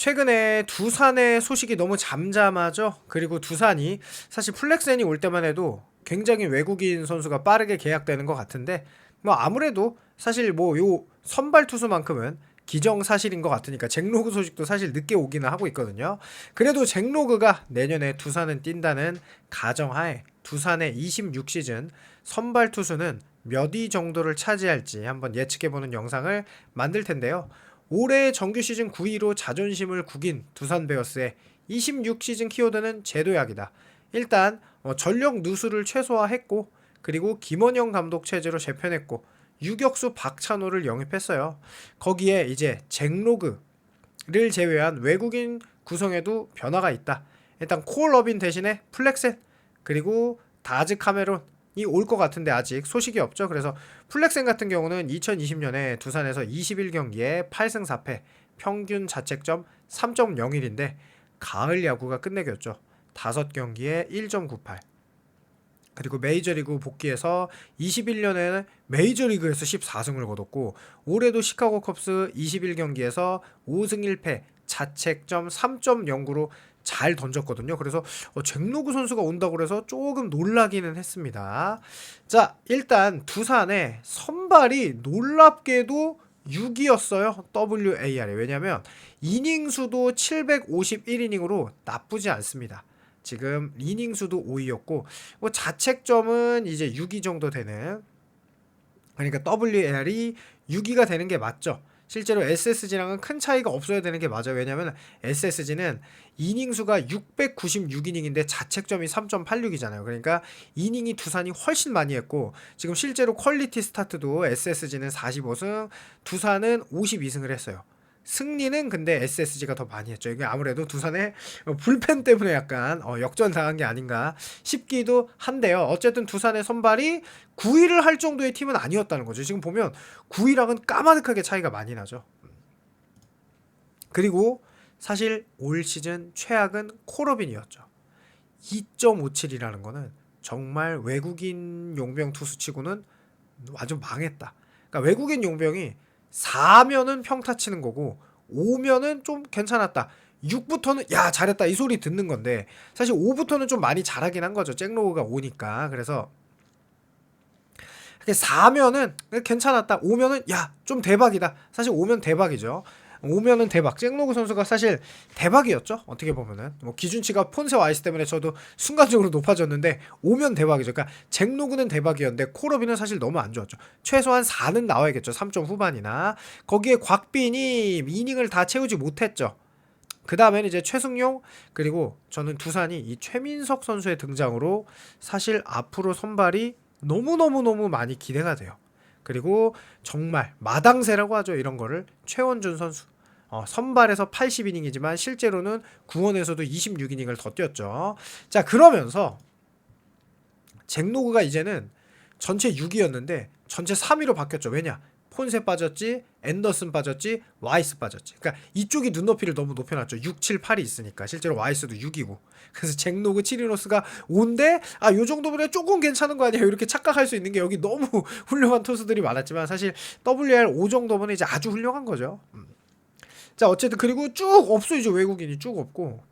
최근에 두산의 소식이 너무 잠잠하죠. 그리고 두산이 사실 플렉센이 올 때만 해도 굉장히 외국인 선수가 빠르게 계약되는 것 같은데 뭐 아무래도 사실 뭐 요 선발 투수만큼은 기정사실인 것 같으니까 잭로그 소식도 사실 늦게 오기는 하고 있거든요. 그래도 잭로그가 내년에 두산은 뛴다는 가정하에 두산의 26시즌 선발 투수는 몇 위 정도를 차지할지 한번 예측해보는 영상을 만들 텐데요. 올해 정규 시즌 9위로 자존심을 구긴 두산 베어스의 26시즌 키워드는 제도약이다. 일단 전력 누수를 최소화했고 그리고 김원영 감독 체제로 재편했고 유격수 박찬호를 영입했어요. 거기에 이제 잭로그를 제외한 외국인 구성에도 변화가 있다. 일단 콜러빈 대신에 플렉센 그리고 다즈 카메론이 올 것 같은데 아직 소식이 없죠. 그래서 플렉센 같은 경우는 2020년에 두산에서 21경기에 8승 4패 평균 자책점 3.01인데 가을 야구가 끝내겼죠. 5경기에 1.98. 그리고 메이저리그 복귀해서 21년에는 메이저리그에서 14승을 거뒀고 올해도 시카고 컵스 21경기에서 5승 1패 자책점 3.09로 잘 던졌거든요. 그래서 잭로그 선수가 온다고 그래서 조금 놀라기는 했습니다. 자, 일단 두산의 선발이 놀랍게도 6이었어요. WAR이. 왜냐면 이닝 수도 751이닝으로 나쁘지 않습니다. 지금 이닝 수도 5위였고 뭐 자책점은 이제 6위 정도 되는, 그러니까 WR이 6위가 되는 게 맞죠. 실제로 SSG랑은 큰 차이가 없어야 되는 게 맞아요. 왜냐면 SSG는 이닝 수가 696이닝인데 자책점이 3.86이잖아요. 그러니까 이닝이 두산이 훨씬 많이 했고 지금 실제로 퀄리티 스타트도 SSG는 45승, 두산은 52승을 했어요. 승리는 근데 SSG가 더 많이 했죠. 이게 아무래도 두산의 불펜 때문에 약간 역전당한 게 아닌가 싶기도 한데요. 어쨌든 두산의 선발이 9위를 할 정도의 팀은 아니었다는 거죠. 지금 보면 9위랑은 까마득하게 차이가 많이 나죠. 그리고 사실 올 시즌 최악은 콜어빈이었죠. 2.57이라는 거는 정말 외국인 용병 투수치고는 완전 망했다. 그러니까 외국인 용병이 4면은 평타 치는 거고 5면은 좀 괜찮았다. 6부터는 야 잘했다 이 소리 듣는 건데 사실 5부터는 좀 많이 잘하긴 한 거죠. 잭로그가 오니까. 그래서 4면은 괜찮았다. 5면은 야 좀 대박이다. 사실 5면 대박이죠. 5면은 대박. 잭로그 선수가 사실 대박이었죠. 어떻게 보면은 뭐 기준치가 폰세 와이스 때문에 저도 순간적으로 높아졌는데 5면 대박이죠. 그러니까 잭로그는 대박이었는데 콜업이는 사실 너무 안 좋았죠. 최소한 4는 나와야겠죠. 3점 후반이나. 거기에 곽빈이 이닝을 다 채우지 못했죠. 그 다음에는 이제 최승용, 그리고 저는 두산이 이 최민석 선수의 등장으로 사실 앞으로 선발이 너무너무너무 많이 기대가 돼요. 그리고 정말 마당새라고 하죠. 이런 거를 최원준 선수 선발에서 80이닝이지만 실제로는 구원에서도 26이닝을 더 뛰었죠. 자, 그러면서 잭로그가 이제는 전체 6위였는데 전체 3위로 바뀌었죠. 왜냐? 폰세 빠졌지, 앤더슨 빠졌지, 와이스 빠졌지. 그러니까 이쪽이 눈높이를 너무 높여놨죠. 6, 7, 8이 있으니까. 실제로 와이스도 6이고. 그래서 잭로그, 치리노스가 5인데 요 정도면 조금 괜찮은 거 아니에요? 이렇게 착각할 수 있는 게 여기 너무 훌륭한 투수들이 많았지만 사실 WR 5 정도면 이제 아주 훌륭한 거죠. 자, 어쨌든 그리고 쭉 없어요. 외국인이 쭉 없고.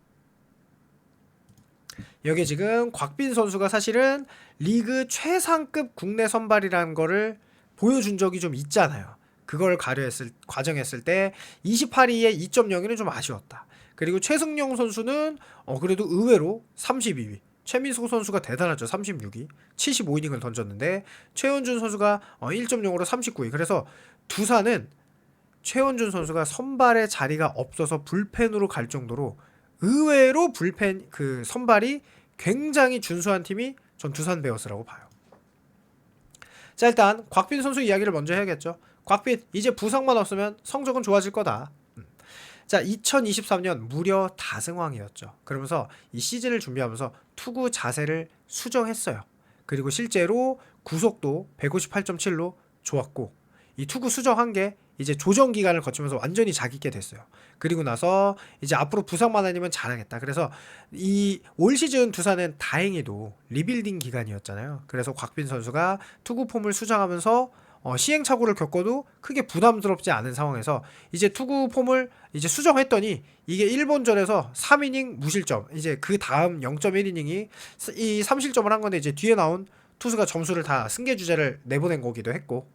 여기 지금 곽빈 선수가 사실은 리그 최상급 국내 선발이라는 거를 보여준 적이 좀 있잖아요. 그걸 과정했을 때 28위에 2.02는 좀 아쉬웠다. 그리고 최승용 선수는 그래도 의외로 32위. 최민석 선수가 대단하죠. 36위. 75이닝을 던졌는데 최원준 선수가 1.0으로 39위. 그래서 두산은 최원준 선수가 선발의 자리가 없어서 불펜으로 갈 정도로 의외로 불펜 그 선발이 굉장히 준수한 팀이 전 두산 베어스라고 봐요. 자, 일단 곽빈 선수 이야기를 먼저 해야겠죠. 곽빈 이제 부상만 없으면 성적은 좋아질 거다. 자, 2023년 무려 다승왕이었죠. 그러면서 이 시즌을 준비하면서 투구 자세를 수정했어요. 그리고 실제로 구속도 158.7로 좋았고 이 투구 수정한 게 이제 조정 기간을 거치면서 완전히 자기 게 됐어요. 그리고 나서 이제 앞으로 부상만 아니면 잘하겠다. 그래서 이 올 시즌 두산은 다행히도 리빌딩 기간이었잖아요. 그래서 곽빈 선수가 투구 폼을 수정하면서 시행착오를 겪어도 크게 부담스럽지 않은 상황에서 이제 투구 폼을 이제 수정했더니 이게 일본전에서 3이닝 무실점, 이제 그 다음 0.1이닝이 이 3실점을 한 건데 이제 뒤에 나온 투수가 점수를 다 승계 주자를 내보낸 거기도 했고,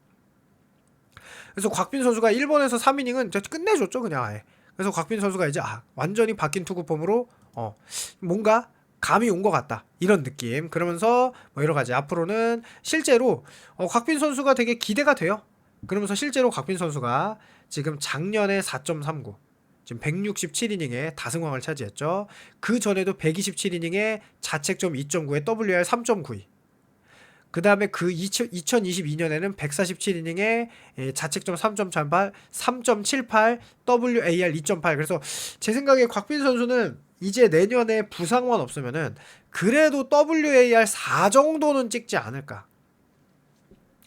그래서 곽빈 선수가 일본에서 3이닝은 끝내줬죠 그냥 아예. 그래서 곽빈 선수가 이제 완전히 바뀐 투구 폼으로 뭔가 감이 온 것 같다 이런 느낌. 그러면서 뭐 여러 가지 앞으로는 실제로 곽빈 선수가 되게 기대가 돼요. 그러면서 실제로 곽빈 선수가 지금 작년에 4.39, 지금 167이닝에 다승왕을 차지했죠. 그 전에도 127이닝에 자책점 2.9에 WR 3.92. 그 다음에 그 2022년에는 147이닝에 자책점 3.78, WAR 2.8. 그래서 제 생각에 곽빈 선수는 이제 내년에 부상만 없으면은 그래도 WAR 4 정도는 찍지 않을까.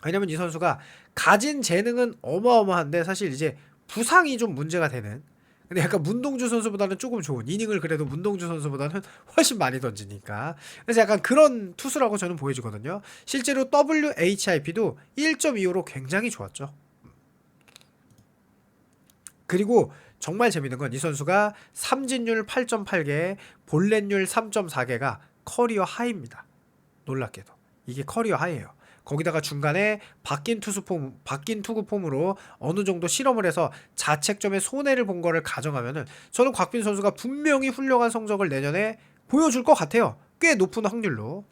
왜냐면 이 선수가 가진 재능은 어마어마한데 사실 이제 부상이 좀 문제가 되는, 근데 약간 문동주 선수보다는 조금 좋은, 이닝을 그래도 문동주 선수보다는 훨씬 많이 던지니까, 그래서 약간 그런 투수라고 저는 보여지거든요. 실제로 WHIP도 1.25로 굉장히 좋았죠. 그리고 정말 재밌는 건 이 선수가 삼진율 8.8개, 볼넷율 3.4개가 커리어 하이입니다. 놀랍게도 이게 커리어 하이예요. 거기다가 중간에 바뀐 투구 폼으로 어느 정도 실험을 해서 자책점에 손해를 본 거를 가정하면은 저는 곽빈 선수가 분명히 훌륭한 성적을 내년에 보여줄 것 같아요. 꽤 높은 확률로.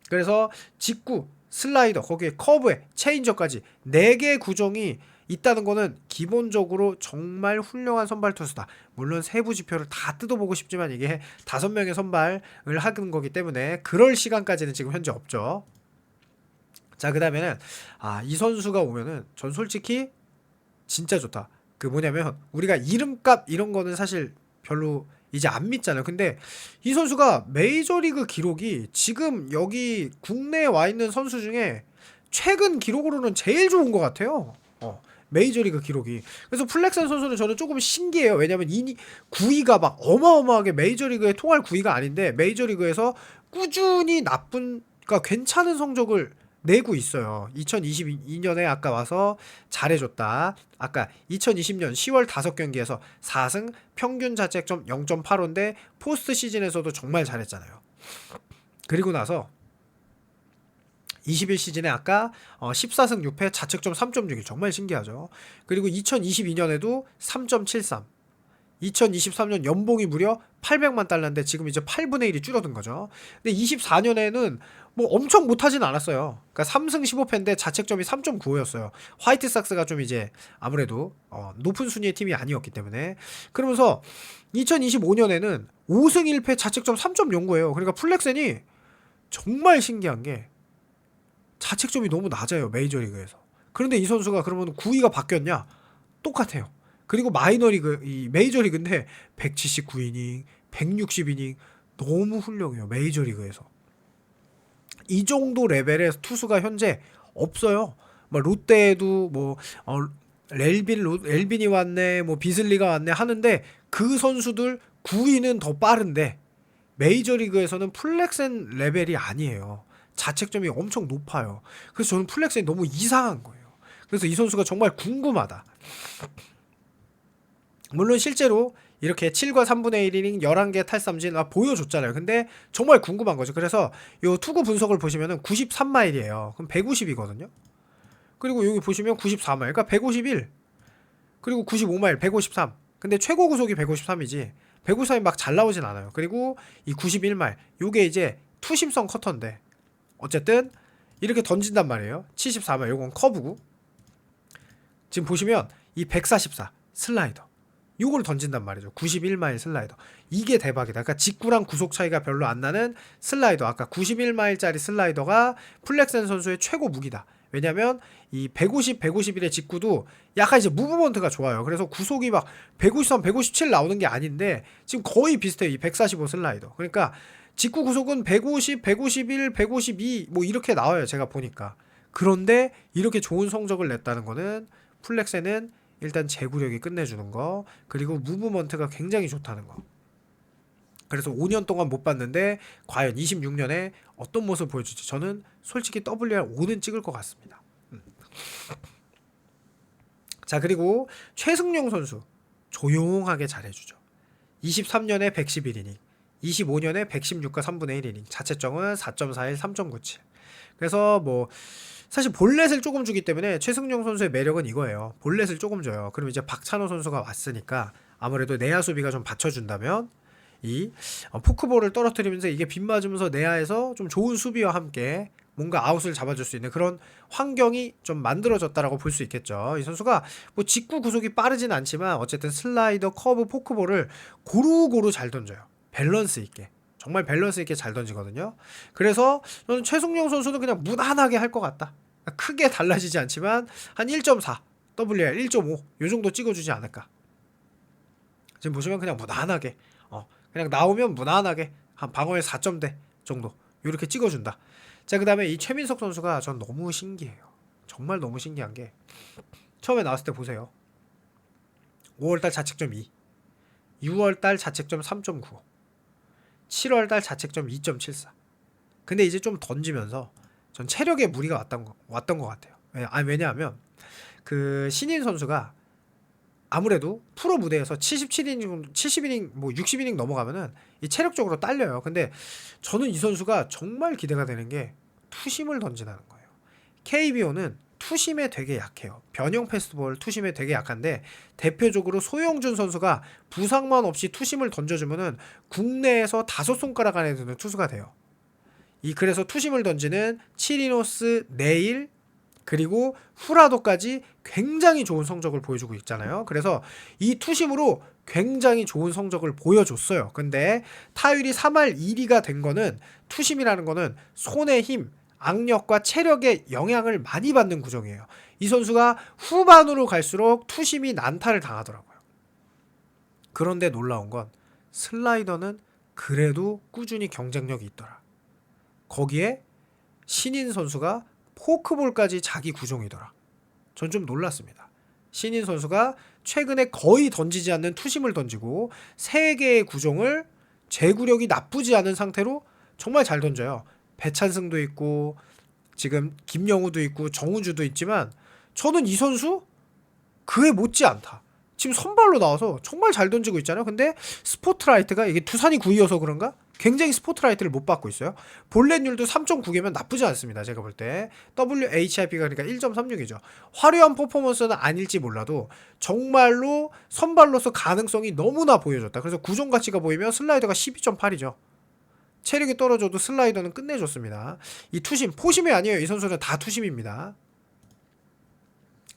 그래서 직구, 슬라이더, 거기에 커브에 체인저까지 4개 구종이 있다는 거는 기본적으로 정말 훌륭한 선발 투수다. 물론 세부 지표를 다 뜯어보고 싶지만 이게 5명의 선발을 하는 거기 때문에 그럴 시간까지는 지금 현재 없죠. 자, 그 다음에는 이 선수가 오면은 전 솔직히 진짜 좋다. 그 뭐냐면 우리가 이름값 이런 거는 사실 별로 이제 안 믿잖아요. 근데 이 선수가 메이저리그 기록이 지금 여기 국내에 와 있는 선수 중에 최근 기록으로는 제일 좋은 것 같아요. 메이저리그 기록이. 그래서 플렉센 선수는 저는 조금 신기해요. 왜냐면 이 9위가 막 어마어마하게 메이저리그에 통할 9위가 아닌데 메이저리그에서 꾸준히 그러니까 괜찮은 성적을 내고 있어요. 2022년에 아까 와서 잘해줬다. 아까 2020년 10월 5경기에서 4승, 평균 자책점 0.85인데 포스트 시즌에서도 정말 잘했잖아요. 그리고 나서 21시즌에 아까 14승 6패 자책점 3.61, 정말 신기하죠. 그리고 2022년에도 3.73, 2023년 연봉이 무려 800만 달러인데 지금 이제 8분의 1이 줄어든 거죠. 근데 24년에는 뭐 엄청 못하진 않았어요. 그러니까 3승 15패인데 자책점이 3.95였어요. 화이트삭스가 좀 이제 아무래도 높은 순위의 팀이 아니었기 때문에. 그러면서 2025년에는 5승 1패 자책점 3.09예요. 그러니까 플렉센이 정말 신기한 게 자책점이 너무 낮아요, 메이저리그에서. 그런데 이 선수가 그러면 9위가 바뀌었냐? 똑같아요. 그리고 마이너리그, 이 메이저리그인데 179이닝, 160이닝 너무 훌륭해요, 메이저리그에서. 이 정도 레벨의 투수가 현재 없어요. 뭐 롯데에도 뭐 엘빈이 왔네, 뭐 비슬리가 왔네 하는데 그 선수들 9위는 더 빠른데 메이저리그에서는 플렉센 레벨이 아니에요. 자책점이 엄청 높아요. 그래서 저는 플렉센이 너무 이상한 거예요. 그래서 이 선수가 정말 궁금하다. 물론 실제로 이렇게 7과 3분의 1이닝 11개 탈삼진 보여줬잖아요. 근데 정말 궁금한 거죠. 그래서 요 투구 분석을 보시면은 93마일이에요. 그럼 150이거든요. 그리고 여기 보시면 94마일, 그러니까 151. 그리고 95마일, 153. 근데 최고 구속이 153이지 153이 막 잘 나오진 않아요. 그리고 이 91마일, 요게 이제 투심성 커터인데 어쨌든 이렇게 던진단 말이에요. 74마일, 요건 커브고, 지금 보시면 이 144 슬라이더, 요걸 던진단 말이죠. 91마일 슬라이더. 이게 대박이다. 그러니까 직구랑 구속 차이가 별로 안 나는 슬라이더. 아까 91마일짜리 슬라이더가 플렉센 선수의 최고 무기다. 왜냐면 이 150, 151의 직구도 약간 이제 무브먼트가 좋아요. 그래서 구속이 막 153, 157 나오는 게 아닌데 지금 거의 비슷해요. 이 145 슬라이더. 그러니까 직구 구속은 150, 151, 152 뭐 이렇게 나와요. 제가 보니까. 그런데 이렇게 좋은 성적을 냈다는 거는 플렉센은 일단 제구력이 끝내주는 거, 그리고 무브먼트가 굉장히 좋다는 거. 그래서 5년 동안 못 봤는데 과연 26년에 어떤 모습을 보여줄지 저는 솔직히 WR 5는 찍을 것 같습니다. 자, 그리고 최승용 선수 조용하게 잘해주죠. 23년에 111이닝, 25년에 116과 3분의 1이닝, 자책점은 4.41, 3.97. 그래서 뭐 사실 볼넷을 조금 주기 때문에 최승용 선수의 매력은 이거예요. 볼넷을 조금 줘요. 그럼 이제 박찬호 선수가 왔으니까 아무래도 내야 수비가 좀 받쳐준다면 이 포크볼을 떨어뜨리면서 이게 빗맞으면서 내야에서 좀 좋은 수비와 함께 뭔가 아웃을 잡아줄 수 있는 그런 환경이 좀 만들어졌다라고 볼 수 있겠죠. 이 선수가 뭐 직구 구속이 빠르진 않지만 어쨌든 슬라이더, 커브, 포크볼을 고루고루 잘 던져요. 밸런스 있게. 정말 밸런스 있게 잘 던지거든요. 그래서 저는 최승용 선수는 그냥 무난하게 할 것 같다. 크게 달라지지 않지만 한 1.4, WR 1.5 요 정도 찍어주지 않을까. 지금 보시면 그냥 무난하게 그냥 나오면 무난하게 한 방어에 4점대 정도 이렇게 찍어준다. 자, 그 다음에 이 최민석 선수가 전 너무 신기해요. 정말 너무 신기한 게 처음에 나왔을 때 보세요. 5월달 자책점 2, 6월달 자책점 3.95, 7월달 자책점 2.74. 근데 이제 좀 던지면서 전 체력에 무리가 왔던 것 같아요. 왜냐하면 그 신인 선수가 아무래도 프로 무대에서 77이닝, 70이닝, 뭐 60이닝 넘어가면은 이 체력적으로 딸려요. 근데 저는 이 선수가 정말 기대가 되는 게 투심을 던지다는 거예요. KBO는 투심에 되게 약해요. 변형 패스트볼 투심에 되게 약한데 대표적으로 소영준 선수가 부상만 없이 투심을 던져주면은 국내에서 5손가락 안에 드는 투수가 돼요. 그래서 투심을 던지는 치리노스, 네일, 그리고 후라도까지 굉장히 좋은 성적을 보여주고 있잖아요. 그래서 이 투심으로 굉장히 좋은 성적을 보여줬어요. 근데 타율이 3할 1위가 된 거는 투심이라는 거는 손의 힘, 악력과 체력에 영향을 많이 받는 구종이에요. 이 선수가 후반으로 갈수록 투심이 난타를 당하더라고요. 그런데 놀라운 건 슬라이더는 그래도 꾸준히 경쟁력이 있더라. 거기에 신인 선수가 포크볼까지 자기 구종이더라. 전 좀 놀랐습니다. 신인 선수가 최근에 거의 던지지 않는 투심을 던지고 3개의 구종을 제구력이 나쁘지 않은 상태로 정말 잘 던져요. 배찬승도 있고 지금 김영우도 있고 정우주도 있지만 저는 이 선수 그에 못지 않다. 지금 선발로 나와서 정말 잘 던지고 있잖아요. 근데 스포트라이트가 이게 두산이 9위여서 그런가? 굉장히 스포트라이트를 못 받고 있어요. 볼넷률도 3.9개면 나쁘지 않습니다. 제가 볼 때 WHIP가 그러니까 1.36이죠. 화려한 퍼포먼스는 아닐지 몰라도 정말로 선발로서 가능성이 너무나 보여줬다. 그래서 구종 가치가 보이면 슬라이더가 12.8이죠. 체력이 떨어져도 슬라이더는 끝내줬습니다. 이 투심, 포심이 아니에요. 이 선수는 다 투심입니다.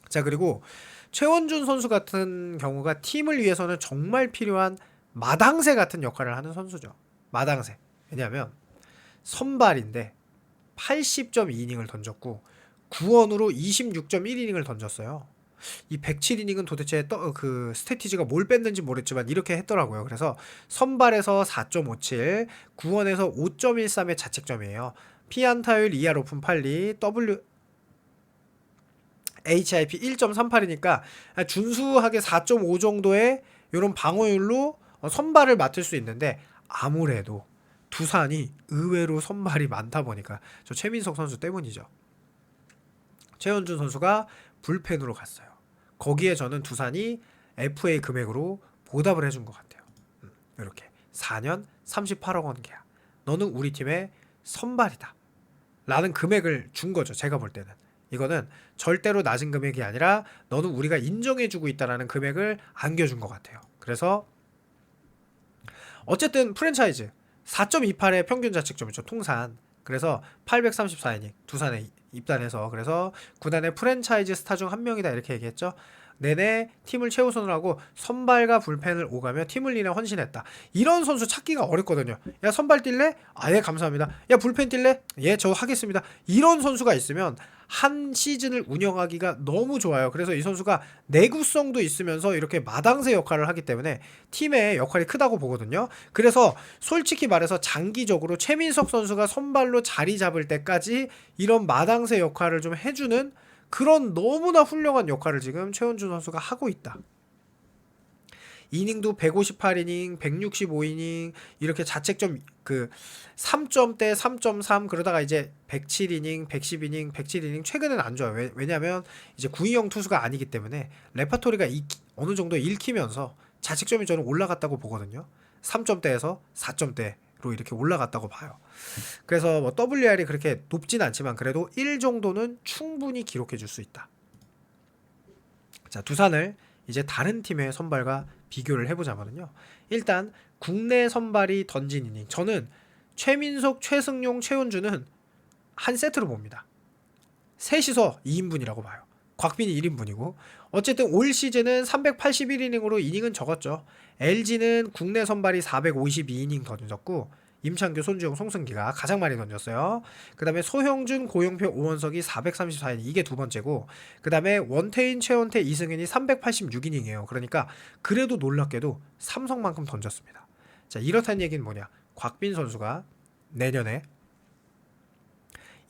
자, 그리고 최원준 선수 같은 경우가 팀을 위해서는 정말 필요한 마당새 같은 역할을 하는 선수죠. 마당새. 왜냐하면 선발인데 80.2이닝을 던졌고 구원으로 26.1이닝을 던졌어요. 이 107이닝은 도대체 그 스태티지가 뭘 뺐는지 모르겠지만 이렇게 했더라고요. 그래서 선발에서 4.57, 구원에서 5.13의 자책점이에요. 피안타율 2할 오픈 8리, HIP 1.38이니까 준수하게 4.5 정도의 이런 방어율로 선발을 맡을 수 있는데 아무래도 두산이 의외로 선발이 많다 보니까 저 최민석 선수 때문이죠. 최원준 선수가 불펜으로 갔어요. 거기에 저는 두산이 FA 금액으로 보답을 해준 것 같아요. 이렇게 4년 38억 원 계약. 너는 우리 팀의 선발이다. 라는 금액을 준 거죠. 제가 볼 때는. 이거는 절대로 낮은 금액이 아니라 너는 우리가 인정해주고 있다라는 금액을 안겨준 것 같아요. 그래서 어쨌든 프랜차이즈 4.28의 평균 자책점이죠. 통산. 그래서 834이닝 두산에 입단해서 그래서 구단의 프랜차이즈 스타 중 한 명이다 이렇게 얘기했죠. 내내 팀을 최우선으로 하고 선발과 불펜을 오가며 팀을 위해 헌신했다. 이런 선수 찾기가 어렵거든요. 야 선발 뛸래? 예 감사합니다. 야 불펜 뛸래? 예 저 하겠습니다. 이런 선수가 있으면 한 시즌을 운영하기가 너무 좋아요. 그래서 이 선수가 내구성도 있으면서 이렇게 마당새 역할을 하기 때문에 팀의 역할이 크다고 보거든요. 그래서 솔직히 말해서 장기적으로 최민석 선수가 선발로 자리 잡을 때까지 이런 마당새 역할을 좀 해주는 그런 너무나 훌륭한 역할을 지금 최원준 선수가 하고 있다. 이닝도 158이닝, 165이닝 이렇게 자책점 그 3점대 3.3 그러다가 이제 107이닝, 110이닝, 107이닝 최근에는 안 좋아요. 왜냐면 이제 구위형 투수가 아니기 때문에 레파토리가 어느 정도 읽히면서 자책점이 저는 올라갔다고 보거든요. 3점대에서 4점대로 이렇게 올라갔다고 봐요. 그래서 뭐 WR이 그렇게 높진 않지만 그래도 1 정도는 충분히 기록해 줄 수 있다. 자, 두산을 이제 다른 팀의 선발과 비교를 해보자면요. 일단 국내 선발이 던진 이닝, 저는 최민석, 최승용, 최원주는 한 세트로 봅니다. 셋이서 2인분이라고 봐요. 곽빈이 1인분이고 어쨌든 올 시즌은 381이닝으로 이닝은 적었죠. LG는 국내 선발이 452이닝 던졌고 임창규, 손주영, 송승기가 가장 많이 던졌어요. 그 다음에 소형준, 고영표, 오원석이 434이닝, 이게 두 번째고 그 다음에 원태인, 최원태, 이승현이 386이닝이에요. 그러니까 그래도 놀랍게도 삼성만큼 던졌습니다. 자, 이렇다는 얘기는 뭐냐, 곽빈 선수가 내년에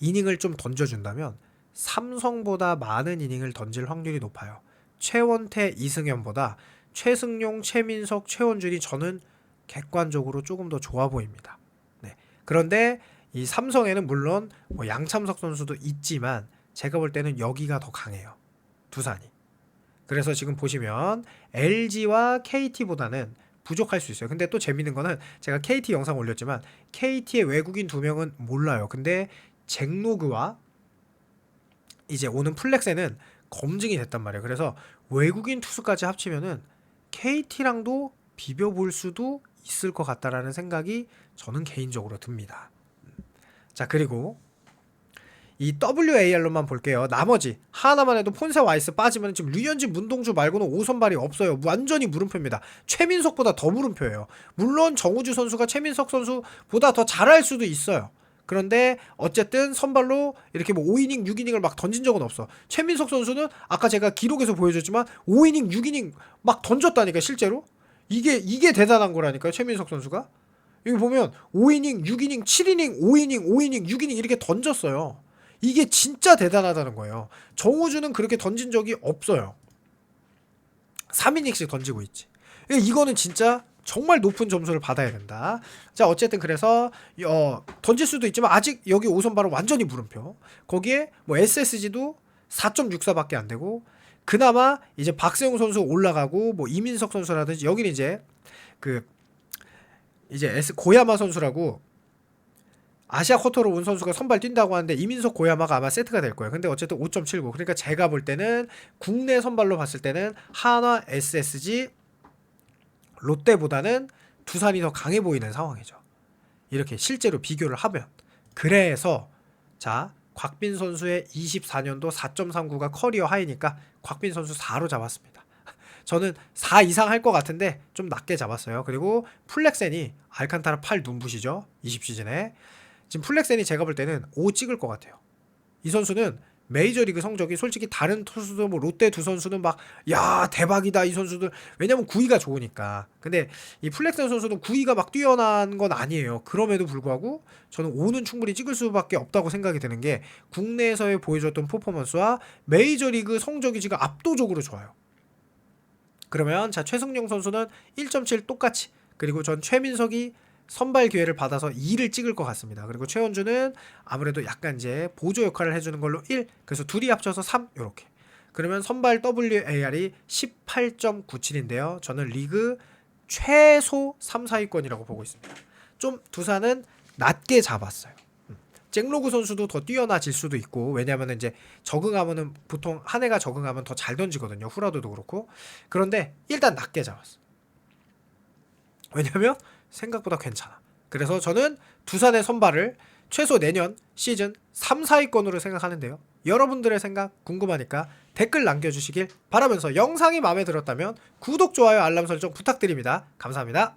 이닝을 좀 던져준다면 삼성보다 많은 이닝을 던질 확률이 높아요. 최원태, 이승현보다 최승용, 최민석, 최원준이 저는 객관적으로 조금 더 좋아 보입니다. 네. 그런데 이 삼성에는 물론 뭐 양참석 선수도 있지만 제가 볼 때는 여기가 더 강해요. 두산이. 그래서 지금 보시면 LG와 KT보다는 부족할 수 있어요. 근데 또 재밌는 거는 제가 KT 영상 올렸지만 KT의 외국인 2명은 몰라요. 근데 잭로그와 이제 오는 플렉스에는 검증이 됐단 말이에요. 그래서 외국인 투수까지 합치면은 KT랑도 비벼볼 수도 있을 것 같다라는 생각이 저는 개인적으로 듭니다. 자, 그리고 이 WAR로만 볼게요. 나머지 하나만 해도 폰세, 와이스 빠지면 지금 류현진, 문동주 말고는 5선발이 없어요. 완전히 물음표입니다. 최민석보다 더 물음표예요. 물론 정우주 선수가 최민석 선수보다 더 잘할 수도 있어요. 그런데 어쨌든 선발로 이렇게 뭐 5이닝, 6이닝을 막 던진 적은 없어. 최민석 선수는 아까 제가 기록에서 보여줬지만 5이닝, 6이닝 막 던졌다니까 실제로. 이게 대단한 거라니까요. 최민석 선수가. 여기 보면 5이닝, 6이닝, 7이닝, 5이닝, 5이닝, 6이닝 이렇게 던졌어요. 이게 진짜 대단하다는 거예요. 정우주는 그렇게 던진 적이 없어요. 3이닝씩 던지고 있지. 이거는 진짜 정말 높은 점수를 받아야 된다. 자, 어쨌든 그래서 던질 수도 있지만 아직 여기 5선발은 완전히 물음표. 거기에 뭐 SSG도 4.64밖에 안 되고 그나마 이제 박세웅 선수 올라가고 뭐 이민석 선수라든지 여기는 이제 이제 고야마 선수라고 아시아 쿼터로 온 선수가 선발 뛴다고 하는데 이민석, 고야마가 아마 세트가 될 거예요. 근데 어쨌든 5.79. 그러니까 제가 볼 때는 국내 선발로 봤을 때는 한화, SSG, 롯데보다는 두산이 더 강해 보이는 상황이죠. 이렇게 실제로 비교를 하면. 그래서 자, 곽빈 선수의 24년도 4.39가 커리어 하이니까 곽빈 선수 4로 잡았습니다. 저는 4 이상 할 것 같은데 좀 낮게 잡았어요. 그리고 플렉센이 알칸타라 8 눈부시죠. 20시즌에. 지금 플렉센이 제가 볼 때는 5 찍을 것 같아요. 이 선수는 메이저리그 성적이 솔직히 다른 투수들 뭐 롯데 두 선수는 막 야 대박이다 이 선수들, 왜냐면 구위가 좋으니까. 근데 이 플렉센 선수는 구위가 막 뛰어난 건 아니에요. 그럼에도 불구하고 저는 5는 충분히 찍을 수밖에 없다고 생각이 드는 게 국내에서의 보여줬던 퍼포먼스와 메이저리그 성적이 지금 압도적으로 좋아요. 그러면 자, 최승용 선수는 1.7 똑같이, 그리고 전 최민석이 선발 기회를 받아서 2를 찍을 것 같습니다. 그리고 최원주는 아무래도 약간 이제 보조 역할을 해주는 걸로 1, 그래서 둘이 합쳐서 3 이렇게. 그러면 선발 WAR이 18.97인데요. 저는 리그 최소 3, 4위권이라고 보고 있습니다. 좀 두산은 낮게 잡았어요. 잭로그 선수도 더 뛰어나질 수도 있고, 왜냐하면 이제 적응하면은 보통 한 해가 적응하면 더 잘 던지거든요. 후라도도 그렇고. 그런데 일단 낮게 잡았어. 왜냐면 생각보다 괜찮아. 그래서 저는 두산의 선발을 최소 내년 시즌 3, 4위권으로 생각하는데요. 여러분들의 생각 궁금하니까 댓글 남겨주시길 바라면서 영상이 마음에 들었다면 구독, 좋아요, 알람 설정 부탁드립니다. 감사합니다.